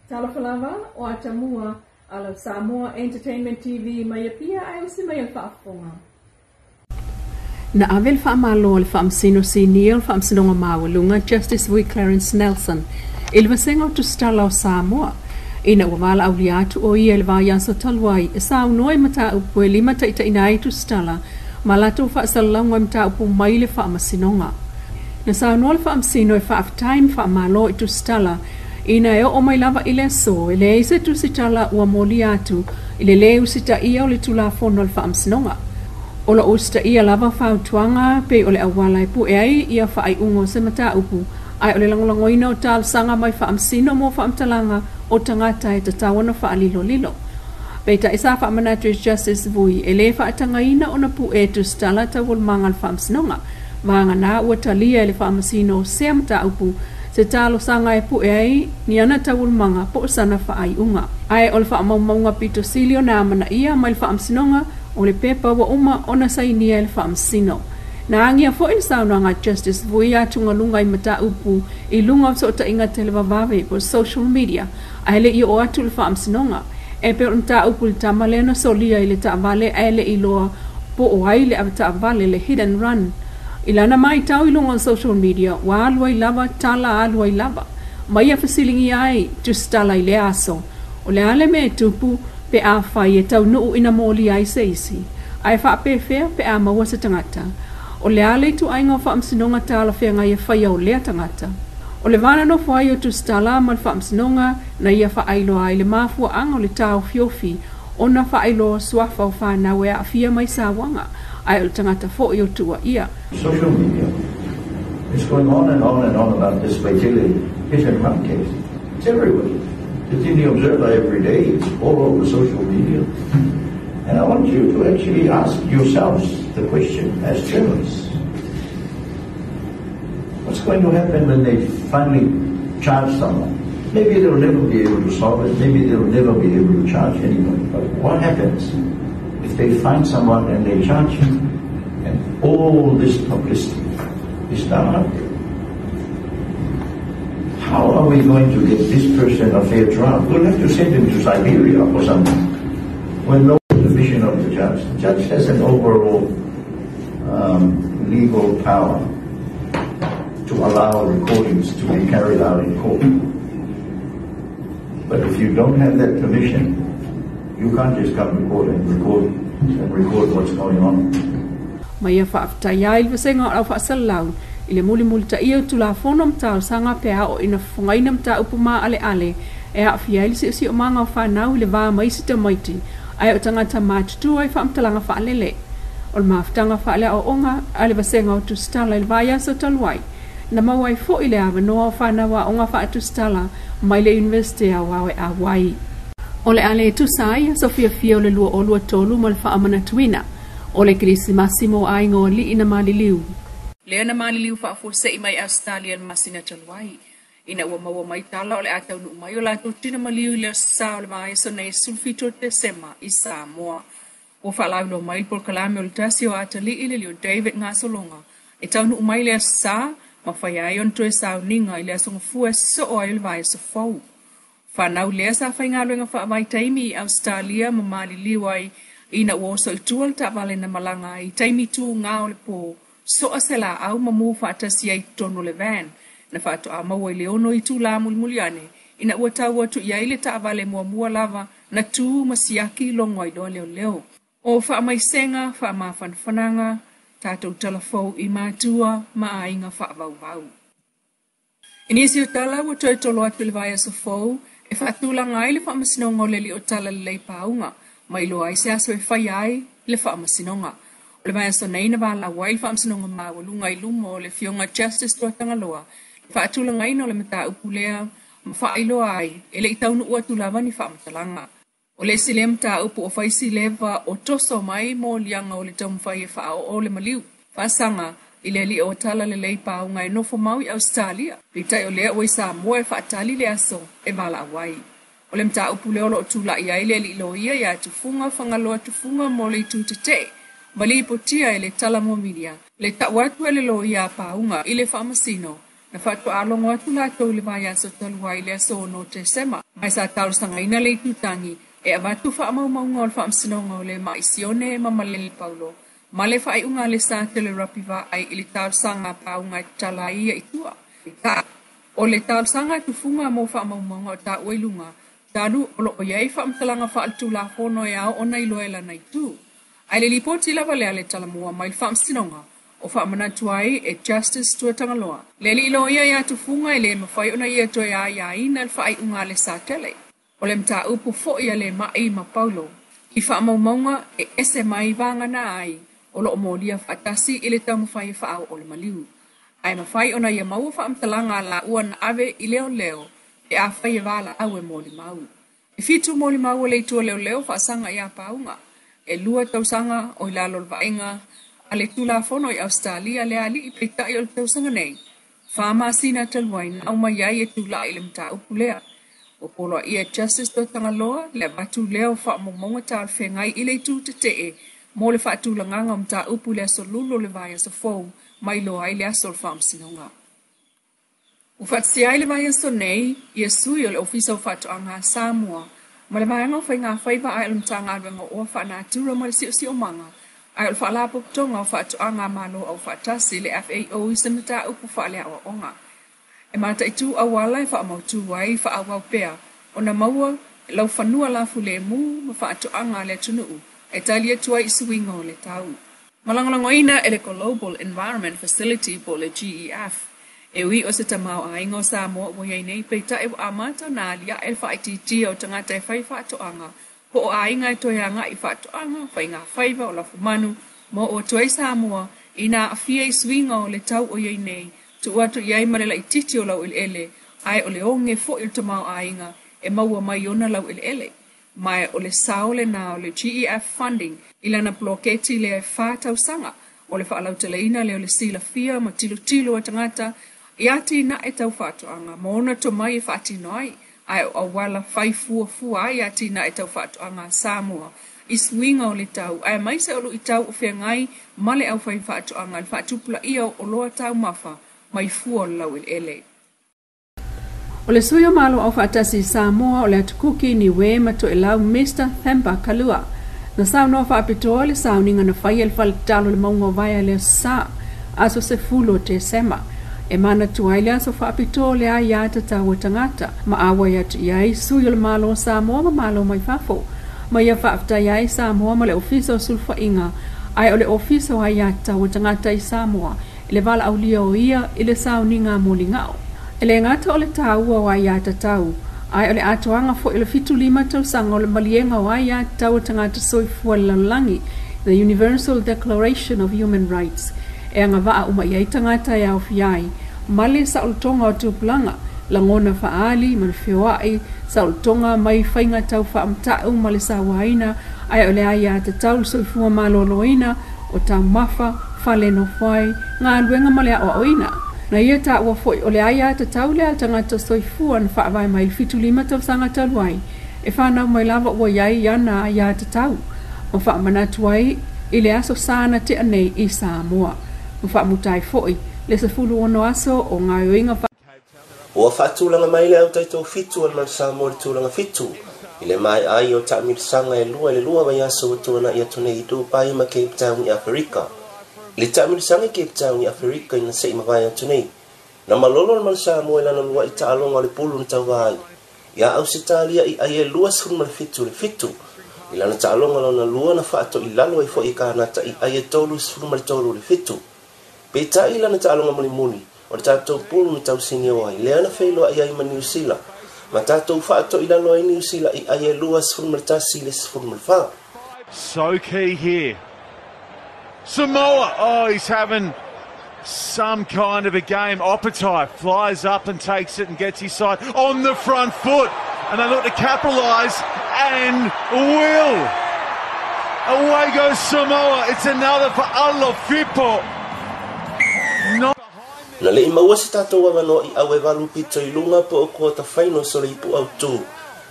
Talafalava o atamua ala Samoa Entertainment TV mai pia ai si mai whaafonga. Na avel whaamalo le whaamsino senior whaamsinonga mawalunga Justice Vili Clarence Nelson ilvasenga o tustala o Samoa. Ina wawala auliatu o ia elvayanso talwai sa unoi mata upu e lima taita ina itu stala malato whaasalangwa mta upu maile whaamasinonga. Na sa unoi whaamsino e whaaftaim whaamalo itu stala ina eo o mai lava ile so ile eise tu sitala ua moli atu ile leu sita ia o le tulafono le whaamsinonga. Ola usta ia lava whautuanga pe ole awala ipu e ai ia whaai ungo se mata upu ai ole langolangoina o tal sanga mai whaamsino mo whaamtalanga o tangata e tatawana whaalilo lilo. Peita isa whaamanatu Justice Vili e le whaatangaina o na pu e tu stala tawul mangal whaamsinonga. Vanga na ua talia le whaamasino se mata upu se talo sanga e pu e ai ni ana tawul manga po sana whaai unga. Ai ole whaamaumaunga pito silio na amana ia mai whaamsinonga o le pepa wa uma ona sainia le whaamsino. Na angia fo in saunanga Justice Vili atunga lunga I mata upu I lunga so ta inga televavave po social media aile I o atu le whaamsinonga e pe unta upu le tamalena solia I le taavale aile I loa po o aile a taavale le hit and run. Ilana mai tau I lunga on social media wa alua I lava tala alua I lava mai a fasilingi ai just tala I le aso o le ale me tupu pe a whai e tau nuu ina moli ai seisi ai wha pe fea pe a maua sa tangata o le ale tu ainga o whaamsinonga tala whea ngai e whai au lea tangata. O le vana no whai o tu stala mal whaamsinonga na ia wha ailo ai le mafua anga o le tau fiofi o na wha ailo swafa o whana wea a fia mai sa wanga ai o le tangata fo I o tua ia. Social media is going on and on and on about this Vili hit and run case. It's everywhere. It's in the Observer every day. It's all over social media. And I want you to actually ask yourselves the question as journalists. What's going to happen when they finally charge someone? Maybe they'll never be able to solve it. Maybe they'll never be able to charge anyone. But what happens if they find someone and they charge him and all this publicity is done out there? How are we going to get this person a fair trial? We'll have to send him to Siberia or something. When no division of the judge. The judge has an overall legal power to allow recordings to be carried out in court. But if you don't have that permission, you can't just come to court and record what's going on. Mai whaaftaia I vasenga au whaasalau I le muli ta ia tulafono mtau sanga pea o ina whangaina mta upuma ale e a fiaili si o manga o whanau I le vaa maisita maiti ai o tangata mātutu ai whaamtalanga whaalele. O le maaftanga whaale o onga ale vasenga o tustala I le vaya sa taluai. Na mawai fo I le awa noa o whanawa o ngā wha tustala mai le university a wawe a wai. O le ale tusai Sofia Fia o le lua o lua tolu ma le whaamana tuina. O le krisi masimo ai ngō li ina maliliu. Lea na maliliu whaafose I mai Australian masina taluai. Ina ua maua mai tala o le atau nu mai o la tina maliu le sa o le mai so nei sulfito te sema I Samoa. O whaalau lo mai por kalame o le tasi o atali I le lio David ngā solonga. E tau nu mai le sa ma whai ai on toe sa ninga I le asonga fua so o ai le vai so fau. Whanau lea sa whai ngā luenga whaavai taimi I Australia ma maliliu ai ina ua so I tual ta vale na malanga I taimi tu ngā o le po so asela au mamu whaatasi ai tono le van. Na whaato a maua I leono I tū la mulimuliane, ina ua tau atu I aile ta avale mua lava na tū masiaki longo I doa leo. O wha mai senga, wha ma whanwhananga, tātou talafou I mātua, ma ainga wha vau. Inisi o tala ua toi tolo atu le vai aso fou, e whaatūlanga ai le wha masinonga o leli o tala le lei paunga, mai lo ai se aso e whai ai le wha masinonga. O le vai aso neina wala wai le wha masinonga mawalunga I lumo o le fionga Justice tua tangaloa, whaatulanga ino le mata upulea, ma whaailoa ai, e le itaunu ua tulava ni whaamatalanga. O le sile mta upu o whaisi leva o toso mai mo lianga o le taumwhai e whaao o le maliu. Whaasanga, I le li o tala le lei paunga e nofo mau I Australia. Pitai o lea oi Samoa e whaatali le aso e wala awai. O le mta upulea o lo tula I aile li lo ia ia tufunga whangaloa tufunga mo le tūtete. Mali potia e le tala mo media. Le tawatu e le lo ia paunga I le whaamasino. Na whatu alongo atu la tau le vai aso taluai le aso no te sema. Mai sa tau sanga ina le tutangi e avatu wha amau maunga o le wha amsinonga o le maisione e mamalele paulo. Ma le wha unga le sa te le rapiva ai ili tau sanga paunga tala ia itua. O le tau sanga tufunga mo wha amau maunga o ta uelunga. Tadu olo o iei wha amtalanga wha altu la fono e au o nei loela nei tu. Ai le lipoti lava le ale talamua mai le wha amsinonga. O wha manatuai e justice tua tangaloa. Le li ilo ia tufunga e le mawhai ona ia toi a ina le whai unga le sa tele. O le mta upu fo ia le mai ma paulo. I wha maunga e ese mai vanga na ai. O lo molia whatasi i le tau mawhai wha au o le maliu. Ai mawhai ona ia maua wha amtalanga la uan ave i leo leo. E a whai e wala au e moli mau. E fitu moli mau le tua leo leo wha sanga ia paunga. E lua tau sanga o i lalo vaenga. Ale tula fono i Australia le ali i peitai o le tau sanga nei. Whama sina taluaina au mai ai e tula i le mta upulea. O polo ia justice to tangaloa le batu leo wha monga tal whengai i le tu te te mo le wha tulanganga mta upulea so lulo le vaya so fau mai lo ai le asol wha sinonga. U whatsi ai le vaya so nei i e sui o le ofisa o whatoanga Samoa ma le vaya ngau whainga whaiva ai le mta ngadwenga o wha na tura ma le si o manga. Ai o wha lapo tonga o whatoanga malo au whatasi le FAO i sanata upu wha lea o onga. E mata i tū awala e wha amautu wai wha awau pea. O na maua lau whanua lafu le mu ma wha atoanga le tunuu. E talia tua i suinga o le tau. Malangolangoina e le Global Environment Facility po le GEF. E ui o se tamau a ingo Samoa mo yei nei peita e amata na alia e wha ititi o tangata e whai wha atoanga. Po o a inga e toianga i wha atoanga whai ngā whaiva o lafu manu. Mo o tuai Samoa ina a fia i suinga o le tau o yei nei. Tu watu iai marela i titi o lau ele, ai o le onge fo il tamau ainga, e maua mai ona lau ele. Mai o le saole na o le GEF funding, ilana bloketi le whātau sanga, o le whaalau teleina le o le sila fia, ma tilo a tangata, i ati na e tau whātoanga, ma ona to mai e whaatino ai, ai o awala whai fua ai ati na e tau whātoanga Samoa. I swinga o le tau, ai mai se olu i tau o whea ngai, male au whai whātoanga, le whaatupula ia o loa tau mawha, mai fua lau ele. O le suyo malo au whaatasi Samoa o le atukuki ni we mato e lau Mr. Themba Kalua. Na sao noa whaapitoa le sao ninga na whai el whale talo le maunga vai le sa aso se fulo te sema. E mana tuai le aso whaapitoa le ai ata tau tangata. Ma awa yatu iai suyo le malo Samoa ma malo mai fafo. Ma ia whaafta iai Samoa ma le ofisa o sulfa inga. Ai o le ofisa o ai ata tau tangata i Samoa. Le vala au lia o ia i le sao ni ngā moli ngau. E le ngata o le tau o ai ata tau. Ai o le atoanga fo i le fitu lima tau sanga o le malienga o ai ata tau tangata soifua lalangi, the Universal Declaration of Human Rights. E anga waa uma iai tangata e au fiai. Male sa tonga o tupulanga, langona faali, man whioai, sa tonga mai whainga tau whaamtau male sa waina, ai o le ai ata tau soifua maloloina, o ta mafa, fale no whai, ngā luenga malea o oina. Na ia ta ua foi o le aia ta tau lea tangata soifua na whaavai mai fitu lima tau sanga taluai. E whanau mai lava ua iai iana aia ta tau. Ma whaamanatu ai i le aso sana te anei i Samoa. Ma whaamutai foi le sa fulu ono aso o ngā uinga wha... Ua whaatulanga mai le au taito fitu an man Samoa le tūlanga fitu. I le mai ai o ta mirisanga e lua mai aso tuana i atune i tū pai ma Cape Town i Afrika. Le tamil sangi Cape Town i Afrika ina sei mawai atu nei. Na malolo man Samoa lana lua i taalonga le pulu ni tawai. Ia au sitalia i aie lua suma le fitu. I lana taalonga lana lua na whaato i lalo i fo i kānata i aie tolu suma le tolu le fitu. Peta i lana taalonga muli. O le tātou pulu ni tau singi o ai. Leana whailoa i aima New Zealand. Ma tātou whaato i lalo i New Zealand i aie lua suma le tasi le suma le wha. So key here. Samoa, oh, he's having some kind of a game. Oppetai flies up and takes it and gets his side on the front foot. And they look to capitalise and will. Away goes Samoa. It's another for Alofipo. Na le maua se tātou wawano i awe walu pito i lunga po o kua whaino so le ipu au tū.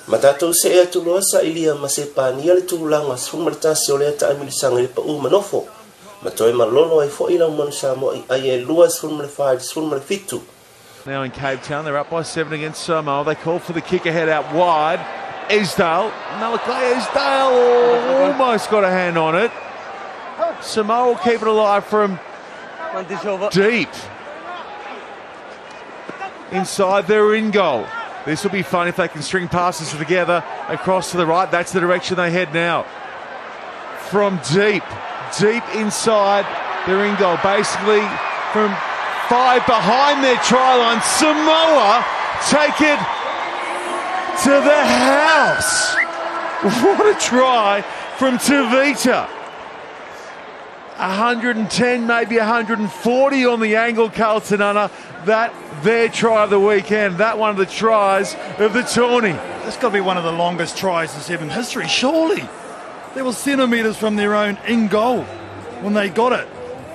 Ma tātou se ea tuloa sa ilia ma se pānia le tūlanga sfumartasi o le ata amilisanga le pa u manofo. Ma toi malolo ai fo ila man Samoa i aie lua sfulma le whae sfulma le fitu. Now in Cape Town, they're up by 7 against Samoa. They call for the kick ahead out wide. Esdale, Malakai Esdale almost got a hand on it. Samoa will keep it alive from deep. Inside, they're in goal. This will be fun if they can string passes together across to the right. That's the direction they head now. From deep inside, they're in goal. Basically, from 5 behind their try line, Samoa take it to the house. What a try from Tavita. 110, maybe 140 on the angle, Carltonana. That their try of the weekend. That one of the tries of the tourney. That's got to be one of the longest tries in Seven history, surely. They were centimetres from their own in goal when they got it.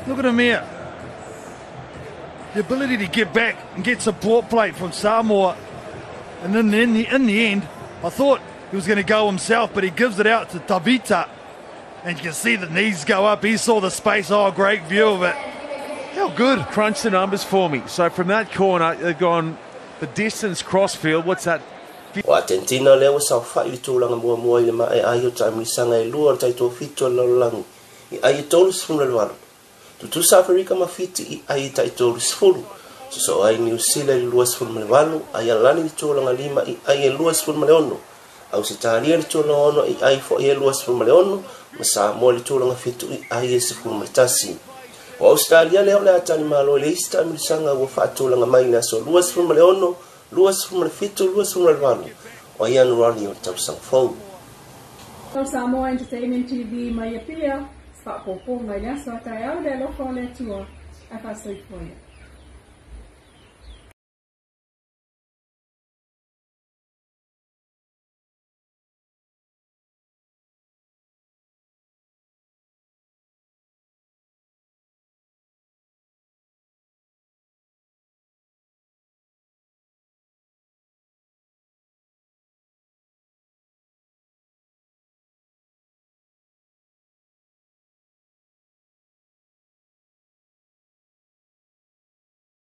Look at him here. The ability to get back and get support plate from Samoa. And then in the end, I thought he was going to go himself, but he gives it out to Tavita. And you can see the knees go up. He saw the space. Oh, great view of it. How good. Crunch the numbers for me. So from that corner, they've gone the distance crossfield. What's that? O Argentina leo sa fa I tūlanga mua I le mai ai o taimi sanga I lua tai tō fito lalangi. I ai tōlu sifuna luaru. Tutu South Africa mawhiti I ai tai tōlu sifuru. So ai New Zealand lua sifuna malewalu. Ai alani tūlanga lima I ai lua sifuna maleono. Au se tālia li tūlanga ono I ai fo I lua sifuna maleono. Ma Samoa li tūlanga fito I ai sifuna maletasi. O Australia leo le atani malo le ista milisanga ua whaatūlanga mai na so lua sifuna maleono. Luas from the fit to Luas from the run. Or Yan Ronnie or Tapsang phone. Samoa Entertainment TV, Maya Pia, Spa Popo, Maya Sata, Elder Local Tour, FSA for you.